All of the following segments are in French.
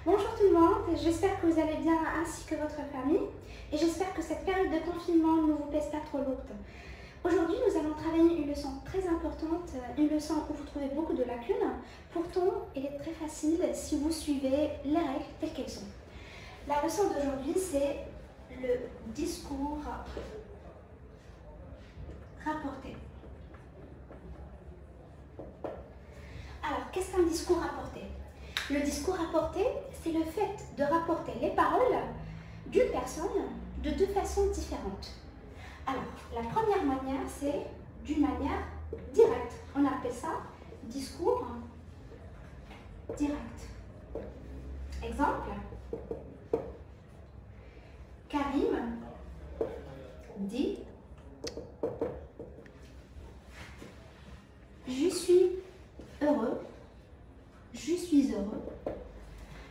Bonjour tout le monde, j'espère que vous allez bien ainsi que votre famille et j'espère que cette période de confinement ne vous pèse pas trop lourde. Aujourd'hui, nous allons travailler une leçon très importante, une leçon où vous trouvez beaucoup de lacunes. Pourtant, elle est très facile si vous suivez les règles telles qu'elles sont. La leçon d'aujourd'hui, c'est le discours rapporté. Alors, qu'est-ce qu'un discours rapporté? Le discours rapporté, c'est le fait de rapporter les paroles d'une personne de deux façons différentes. Alors, la première manière, c'est d'une manière directe. On appelle ça discours direct. Exemple, Karim dit « Je suis heureux ». Je suis heureux.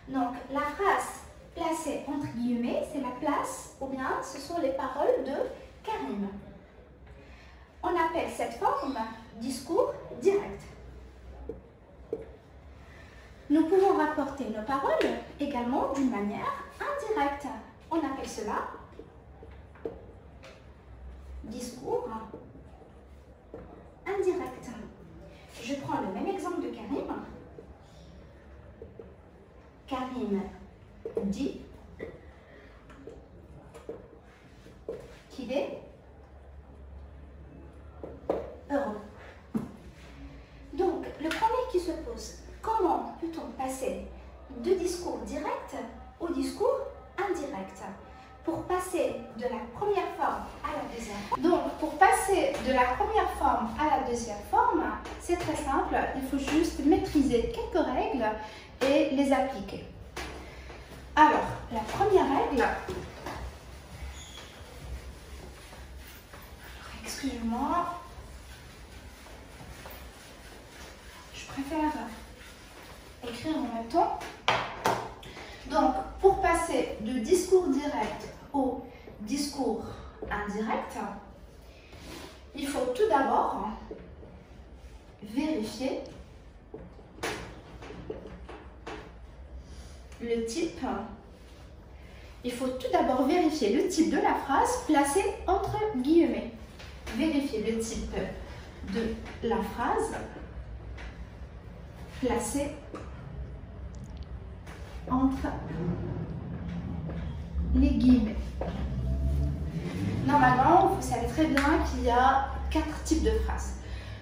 Donc, la phrase placée entre guillemets, c'est la place, ou bien ce sont les paroles de Karim. On appelle cette forme discours direct. Nous pouvons rapporter nos paroles également d'une manière indirecte. On appelle cela discours indirect. Je prends le même exemple de Karim. Karim dit qu'il est heureux. Donc, le premier qui se pose, comment peut-on passer de discours direct au discours indirect? Pour passer de la première forme à la deuxième. Donc, pour passer de la première forme à la deuxième forme, c'est très simple, il faut juste maîtriser quelques règles et les appliquer. Alors, la première règle, excusez-moi, je préfère écrire en même temps. Donc, pour passer de discours direct au discours indirect, il faut tout d'abord vérifier le type. Il faut tout d'abord vérifier le type de la phrase placée entre guillemets. Vérifier le type de la phrase placée entre les guillemets. Normalement, vous savez très bien qu'il y a 4 types de phrases.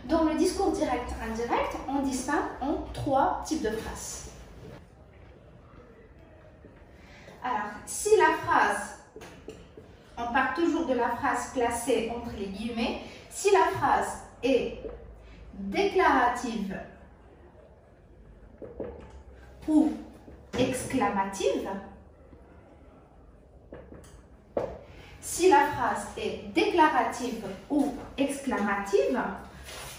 Dans le discours direct-indirect, on distingue en 3 types de phrases. Alors, si la phrase, on part toujours de la phrase placée entre les guillemets, si la phrase est déclarative ou exclamative, si la phrase est déclarative ou exclamative,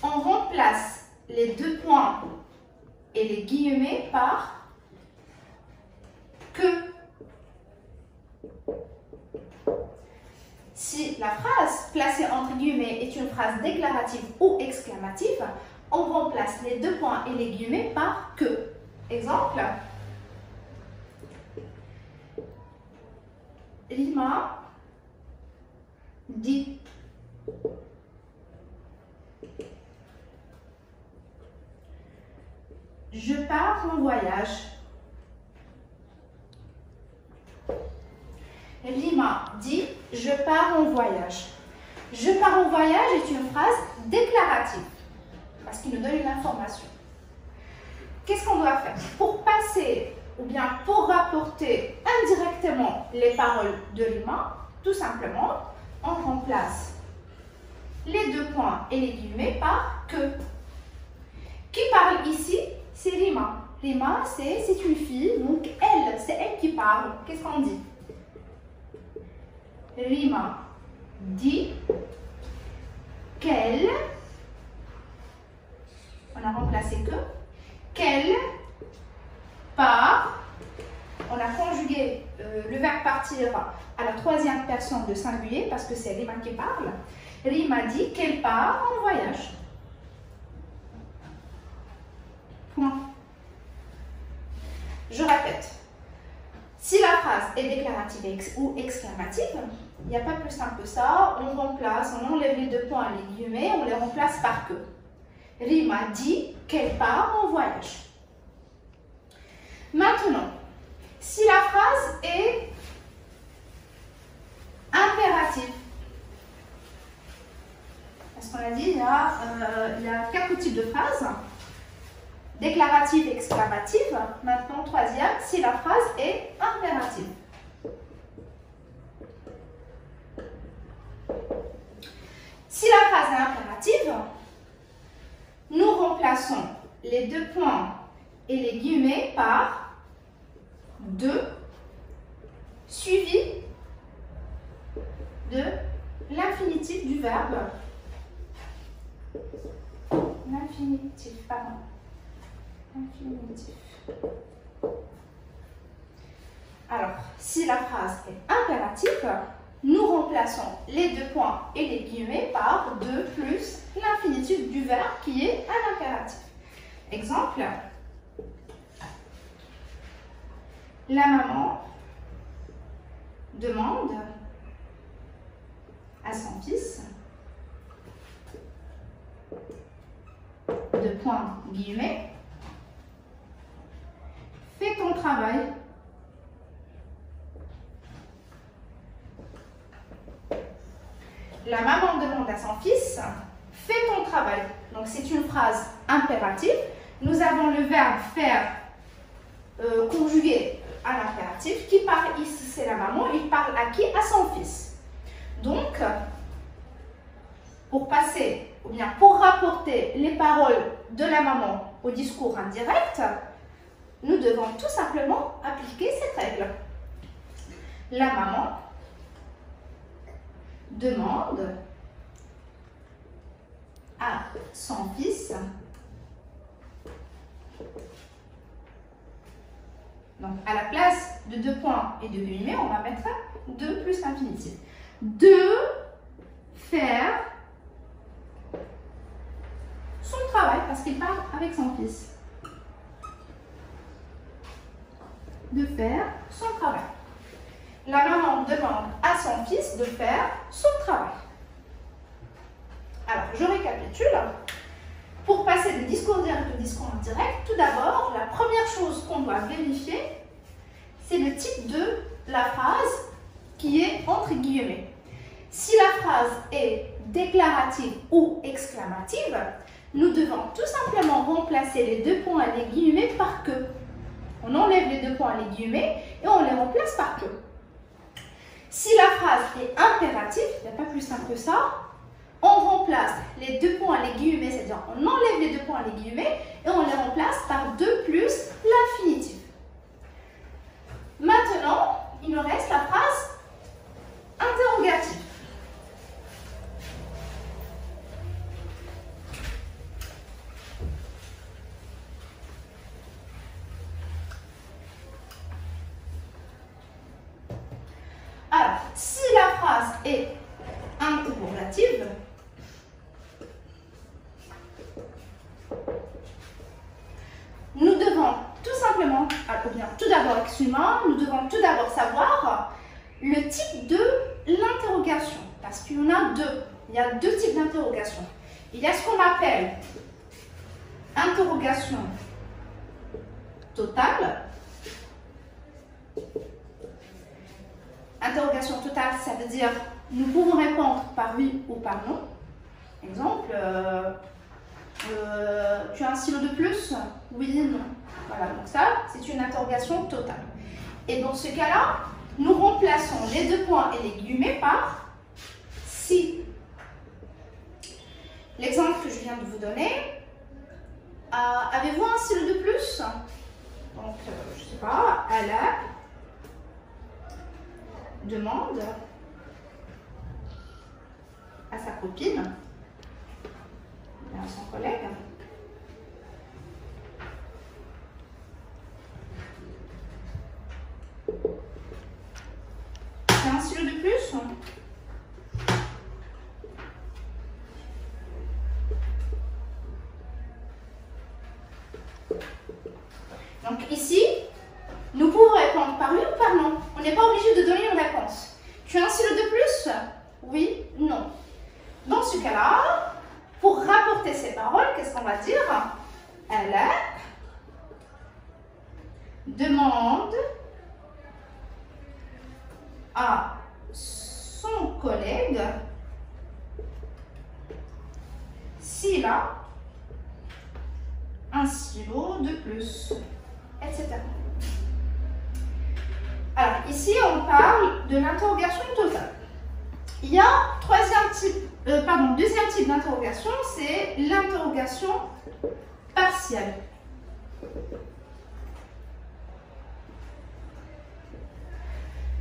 on remplace les deux points et les guillemets par que. Si la phrase placée entre guillemets est une phrase déclarative ou exclamative, on remplace les deux points et les guillemets par que. Exemple, Rima dit je pars en voyage. Rima dit je pars en voyage. Je pars en voyage est une phrase déclarative parce qu'il nous donne une information. Qu'est-ce qu'on doit faire? Pour passer ou bien pour rapporter indirectement les paroles de Rima, tout simplement, on remplace les deux points et les guillemets par que. Qui parle ici? C'est Rima. Rima, c'est une fille, donc elle, c'est elle qui parle. Qu'est-ce qu'on dit? Rima dit qu'elle, on a remplacé que, qu'elle part, on a conjugué le verbe partir à la troisième personne de singulier parce que c'est Rima qui parle. Rima dit qu'elle part en voyage. Point. Je répète. Si la phrase est déclarative ou exclamative, il n'y a pas plus simple que ça. On remplace, on enlève les deux points, les guillemets, on les remplace par que. Rima dit qu'elle part en voyage. Maintenant, si la phrase est impérative, parce qu'on a dit il y a 4 types de phrases. Déclarative, exclamative. Maintenant, troisième, si la phrase est impérative. Si la phrase est impérative, nous remplaçons les deux points et les guillemets par de suivi de l'infinitif du verbe. L'infinitif, pardon. Infinitif. Alors, si la phrase est impérative, nous remplaçons les deux points et les guillemets par de plus l'infinitif du verbe qui est un impératif. Exemple, la maman demande à son fils, deux points, guillemets, fais ton travail. La maman demande à son fils, fais ton travail. Donc c'est une phrase impérative. Nous avons le verbe faire conjugué à l'impératif qui parle ici, c'est la maman, il parle à qui? À son fils. Donc, pour passer, ou bien pour rapporter les paroles de la maman au discours indirect, nous devons tout simplement appliquer cette règle. La maman demande à son fils, donc à la place de deux points et de guillemets, on va mettre de plus l'infinitif. De faire son travail, parce qu'il parle avec son fils. De faire son travail. La maman demande à son fils de faire son travail. Alors, je récapitule. Pour passer du discours direct au discours indirect, tout d'abord, la première chose qu'on doit vérifier, c'est le type de la phrase qui est entre guillemets. Si la phrase est déclarative ou exclamative, nous devons tout simplement remplacer les deux points et les guillemets par que. On enlève les deux points et les guillemets et on les remplace par que. Si la phrase est impérative, il n'y a pas plus simple que ça, on remplace les deux points et les guillemets, c'est-à-dire on enlève les deux points et les guillemets et on les remplace par de plus l'infinitif. Maintenant, il nous reste la phrase interrogative. Alors, si la phrase est interrogative, nous devons tout simplement, tout d'abord, excuse-moi, nous devons tout d'abord savoir le type de l'interrogation. Parce qu'il y en a deux. Il y a deux types d'interrogation. Il y a ce qu'on appelle interrogation totale. Interrogation totale, ça veut dire nous pouvons répondre par oui ou par non. Exemple, tu as un stylo de plus? Oui, non. Voilà, donc ça, c'est une interrogation totale. Et dans ce cas-là, nous remplaçons les deux points et les guillemets par si. L'exemple que je viens de vous donner, avez-vous un stylo de plus? Donc, je ne sais pas, Alain demande à sa copine, à son collègue, c'est un stylo de plus? Donc ici, nous pouvons répondre par oui ou par non. On n'est pas obligé de donner une réponse. Tu as un stylo de plus? Oui, non. Dans ce cas-là, pour rapporter ces paroles, qu'est-ce qu'on va dire? Elle demande à son collègue s'il a un stylo de plus, etc. Alors, ici, on parle de l'interrogation totale. Il y a deuxième type d'interrogation, c'est l'interrogation partielle.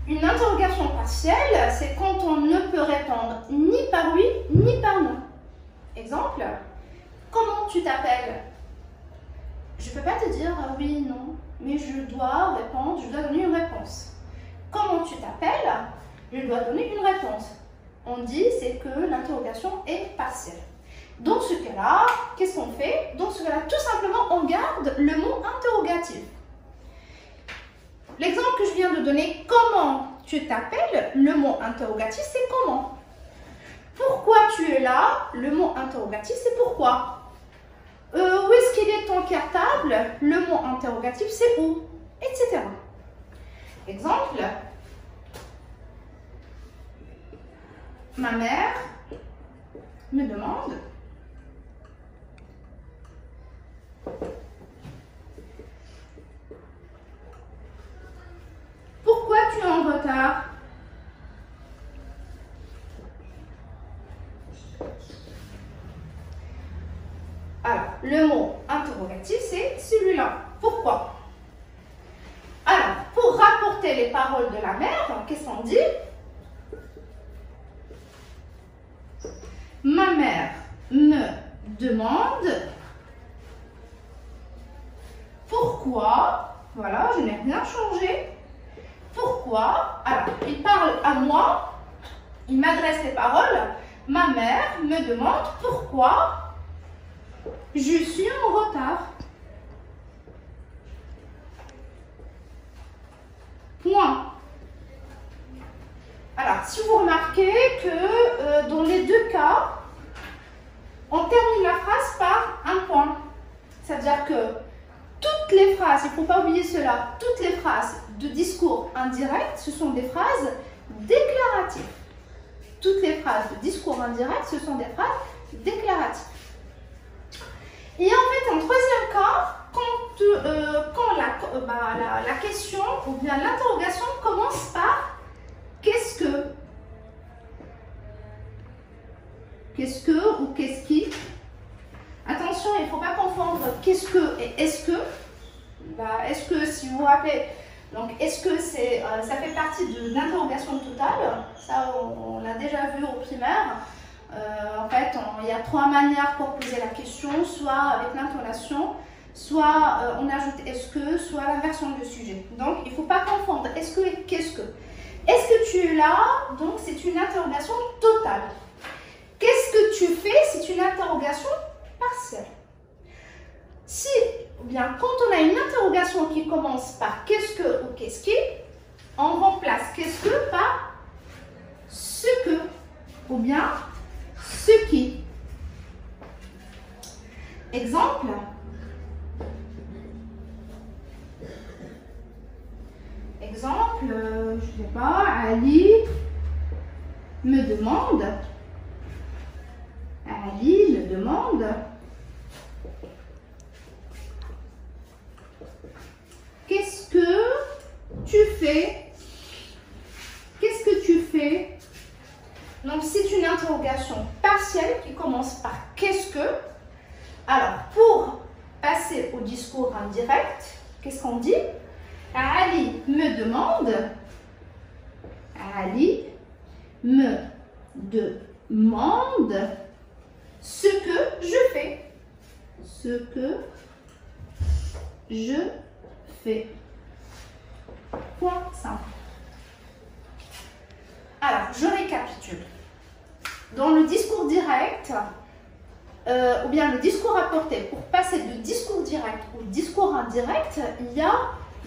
Une interrogation partielle, c'est quand on ne peut répondre ni par oui, ni par non. Exemple, comment tu t'appelles? Je ne peux pas te dire oui, non, mais je dois répondre, je dois donner une réponse. Comment tu t'appelles? Je dois donner une réponse. On dit c'est que l'interrogation est partielle. Dans ce cas-là, qu'est-ce qu'on fait? Dans ce cas-là, tout simplement, on garde le mot interrogatif. L'exemple que je viens de donner, comment tu t'appelles, le mot interrogatif, c'est comment. Pourquoi tu es là, le mot interrogatif, c'est pourquoi. Où est-ce qu'il est ton cartable, le mot interrogatif, c'est où, etc. Exemple, ma mère me demande pourquoi tu es en retard? Alors, le mot interrogatif, c'est celui-là. Pourquoi? Alors, pour rapporter les paroles de la mère, qu'est-ce qu'on dit? Ma mère me demande pourquoi, voilà, je n'ai rien changé. Pourquoi? Alors, il parle à moi, il m'adresse les paroles. Ma mère me demande pourquoi je suis en retard. Point. Alors, si vous remarquez que dans les deux cas, on termine la phrase par un point. C'est-à-dire que toutes les phrases, il ne faut pas oublier cela, toutes les phrases de discours indirect, ce sont des phrases déclaratives. Toutes les phrases de discours indirect, ce sont des phrases déclaratives. Et en fait, en troisième cas, quand la question ou bien l'interrogation commence par qu'est-ce que? Qu'est-ce que ou qu'est-ce qui? Attention, il ne faut pas confondre qu'est-ce que et est-ce que. Est-ce que, si vous vous rappelez, donc est-ce que ça fait partie de l'interrogation totale? Ça, on l'a déjà vu au primaire. En fait, il y a trois manières pour poser la question, soit avec l'intonation, soit on ajoute est-ce que, soit l'inversion du sujet. Donc, il ne faut pas confondre est-ce que et qu'est-ce que. Est-ce que tu es là? Donc, c'est une interrogation totale. Qu'est-ce que tu fais? C'est une interrogation partielle. Si, ou bien quand on a une interrogation qui commence par qu'est-ce que ou qu'est-ce qui, on remplace qu'est-ce que par ce que ou bien ce qui. Exemple. Exemple, je ne sais pas, Ali me demande. Ali me demande. Qu'est-ce que tu fais? Qu'est-ce que tu fais? Donc, c'est une interrogation partielle qui commence par qu'est-ce que. Alors, pour passer au discours indirect, qu'est-ce qu'on dit? Ali me demande. Ali me demande ce que je fais. Ce que je fais. Point simple. Alors, je récapitule. Dans le discours direct, ou bien le discours apporté, pour passer de discours direct au discours indirect, il y a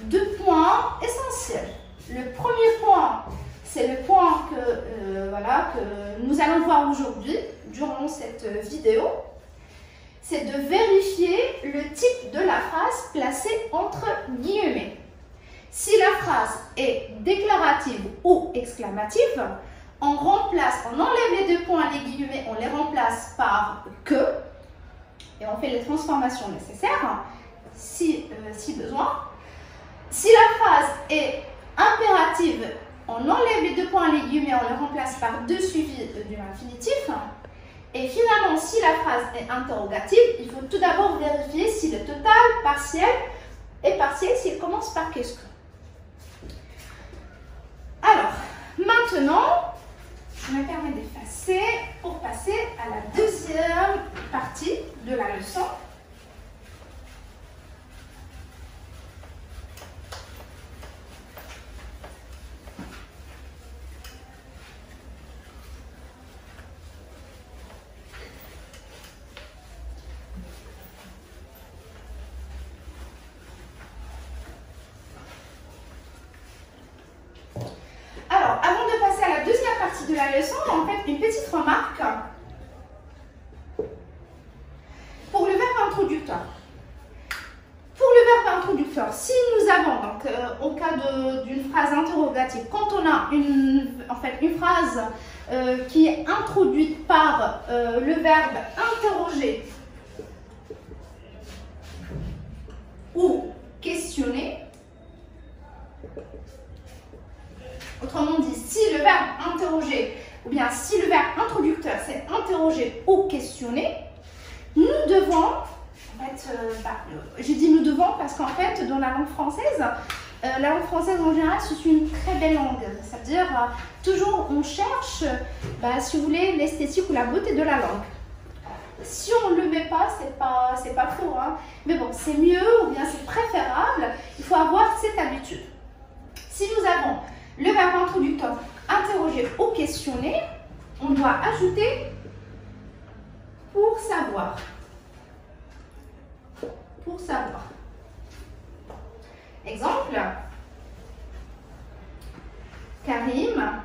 deux points essentiels. Le premier point, c'est le point que nous allons voir aujourd'hui, durant cette vidéo, c'est de vérifier le type de la phrase placée entre guillemets. Si la phrase est déclarative ou exclamative, on enlève les deux points, les guillemets, on les remplace par que, et on fait les transformations nécessaires si besoin. Si la phrase est impérative, on enlève les deux points, les guillemets, on les remplace par deux suivis de l'infinitif. Et finalement, si la phrase est interrogative, il faut tout d'abord vérifier si le total, partiel est partiel, s'il commence par qu'est-ce que. Alors, maintenant, je me permets d'effacer pour passer à la deuxième partie de la leçon. Alors, avant de passer à la deuxième partie de la leçon, en fait, une petite remarque pour le verbe introducteur. Pour le verbe introducteur, si nous avons, donc, au cas d'une phrase interrogative, quand on a une phrase qui est introduite par le verbe interroger ou questionner, autrement dit, si le verbe interroger, ou bien si le verbe introducteur c'est interroger ou questionner, nous devons, je dis nous devons parce qu'en fait, dans la langue française en général, c'est une très belle langue. C'est-à-dire, toujours on cherche, si vous voulez, l'esthétique ou la beauté de la langue. Si on ne le met pas, c'est pas faux, hein. Mais bon, c'est mieux ou bien c'est préférable. Il faut avoir cette habitude. Si nous avons le verbe introducteur, interroger ou questionner, on doit ajouter pour savoir. Pour savoir. Exemple, Karim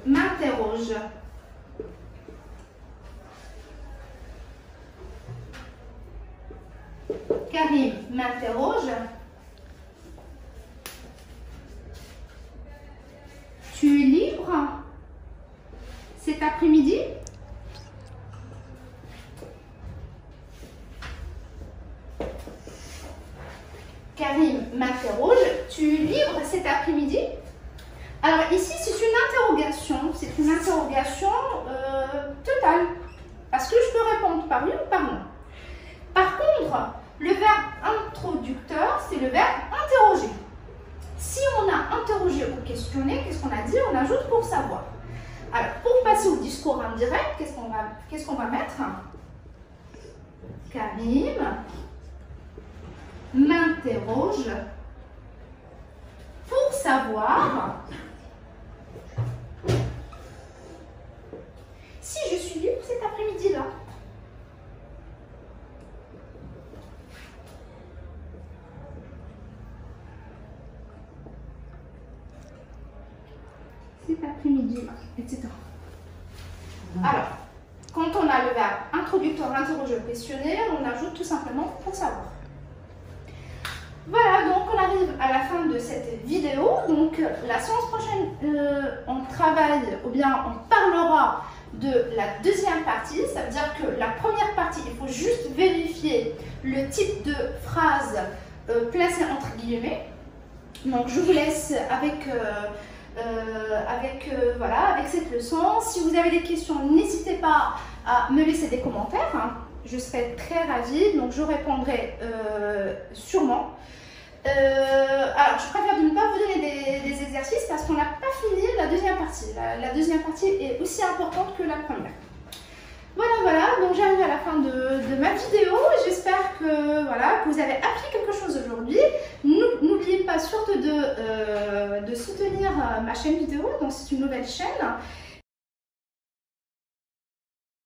m'interroge. Karim m'interroge. Tu es libre cet après-midi? Karim m'interroge. Tu es libre cet après-midi? Alors ici, c'est une interrogation. C'est une interrogation totale. Parce que je peux répondre par oui ou par non. Par contre, le verbe introducteur, c'est le verbe interroger. Si on a interrogé ou questionné, qu'est-ce qu'on a dit? On ajoute pour savoir. Alors, pour passer au discours indirect, qu'est-ce qu'on va mettre? Karim m'interroge pour savoir si je suis libre cet après-midi-là. Cet après-midi, etc. Alors, quand on a le verbe introducteur, interroger, questionner, on ajoute tout simplement pour savoir. Voilà, donc on arrive à la fin de cette vidéo. Donc la séance prochaine, on travaille, ou bien on parlera de la deuxième partie. Ça veut dire que la première partie, il faut juste vérifier le type de phrase placée entre guillemets. Donc je vous laisse avec cette leçon. Si vous avez des questions, n'hésitez pas à me laisser des commentaires. Je serai très ravie, donc je répondrai sûrement. Alors, je préfère de ne pas vous donner des exercices parce qu'on n'a pas fini la deuxième partie. La deuxième partie est aussi importante que la première. Voilà, donc j'arrive à la fin de ma vidéo. J'espère que vous avez appris quelque chose aujourd'hui. N'oubliez pas surtout de soutenir ma chaîne vidéo, donc c'est une nouvelle chaîne.